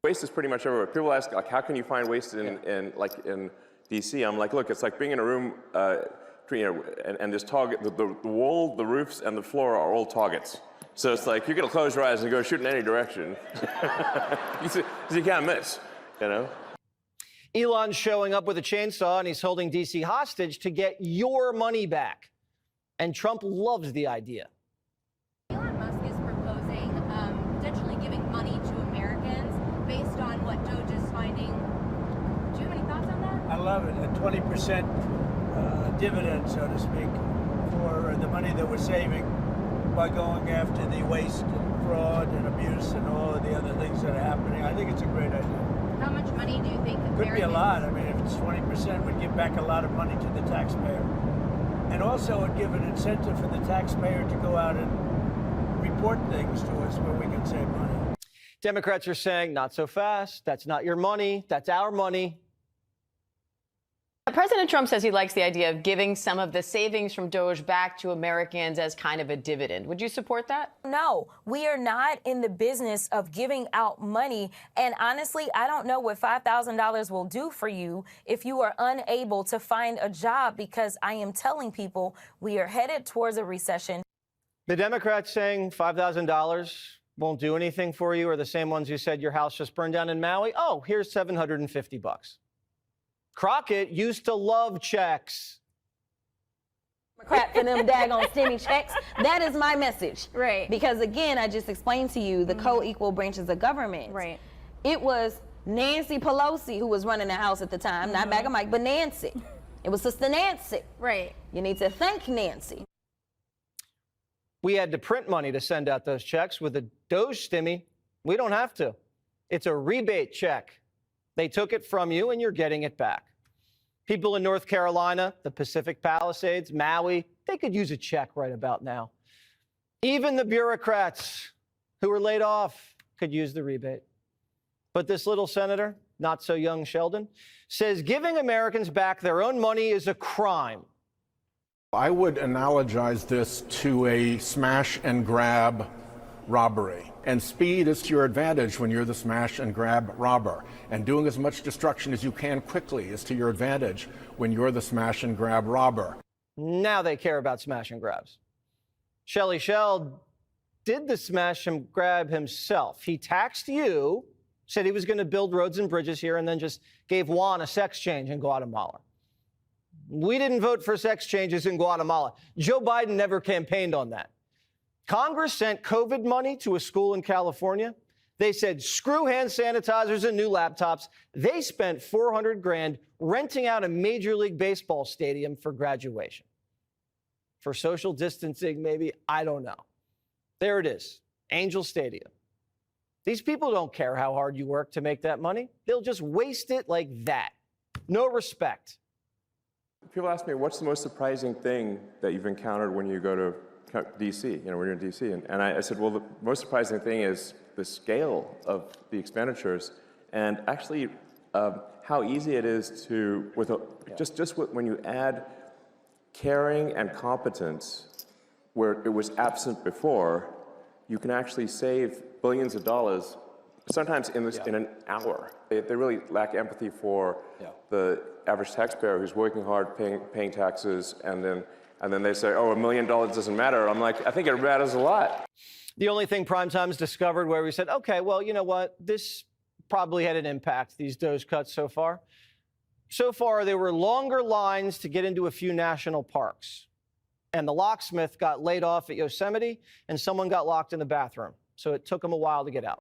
waste is pretty much everywhere. People ask, like, how can you find waste in D.C.? I'm like, look, it's like being in a room, and there's target. The wall, the roofs, and the floor are all targets. So it's like you're gonna close your eyes and go shoot in any direction, because you can't miss, you know. Elon's showing up with a chainsaw and he's holding D.C. hostage to get your money back. And Trump loves the idea. Elon Musk is proposing potentially giving money to Americans based on what Doge is finding. Do you have any thoughts on that? I love it. A 20% dividend, so to speak, for the money that we're saving by going after the waste and fraud and abuse and all of the other things that are happening. I think it's a great idea. How much money do you think Americans... Could be a lot. I mean, if it's 20%, we'd give back a lot of money to the taxpayer. And also it would give an incentive for the taxpayer to go out and report things to us where we can save money. Democrats are saying, not so fast. That's not your money. That's our money. President Trump says he likes the idea of giving some of the savings from Doge back to Americans as kind of a dividend. Would you support that? No, we are not in the business of giving out money. And honestly, I don't know what $5,000 will do for you if you are unable to find a job, because I am telling people we are headed towards a recession. The Democrats saying $5,000 won't do anything for you are the same ones who said your house just burned down in Maui. Oh, here's $750. Crockett used to love checks. Crap for them daggone stimmy checks. That is my message. Right. Because again, I just explained to you the co-equal branches of government. Right. It was Nancy Pelosi who was running the House at the time, not Bag of Mike, but Nancy. It was Sister Nancy. Right. You need to thank Nancy. We had to print money to send out those checks. With the Doge stimmy, we don't have to. It's a rebate check. They took it from you and you're getting it back. People in North Carolina, the Pacific Palisades, Maui, they could use a check right about now. Even the bureaucrats who were laid off could use the rebate. But this little senator, not so young Sheldon, says giving Americans back their own money is a crime. I would analogize this to a smash and grab robbery. And speed is to your advantage when you're the smash and grab robber. And doing as much destruction as you can quickly is to your advantage when you're the smash and grab robber. Now they care about smash and grabs. Shelley Sheld did the smash and grab himself. He taxed you, said he was going to build roads and bridges here, and then just gave Juan a sex change in Guatemala. We didn't vote for sex changes in Guatemala. Joe Biden never campaigned on that. Congress sent COVID money to a school in California. They said, screw hand sanitizers and new laptops. They spent $400 grand renting out a Major League Baseball stadium for graduation. For social distancing, maybe, I don't know. There it is, Angel Stadium. These people don't care how hard you work to make that money. They'll just waste it like that. No respect. People ask me, what's the most surprising thing that you've encountered when you go to D.C., you know, when you're in D.C. And I said, well, the most surprising thing is the scale of the expenditures and actually how easy it is to, when you add caring and competence where it was absent before, you can actually save billions of dollars, sometimes in an hour. They really lack empathy for the average taxpayer who's working hard, paying taxes, and then they say, oh, $1 million doesn't matter. I'm like, I think it matters a lot. The only thing Primetime's discovered where we said, okay, well, you know what? This probably had an impact, these Doge cuts so far. So far, there were longer lines to get into a few national parks. And the locksmith got laid off at Yosemite, and someone got locked in the bathroom. So it took him a while to get out.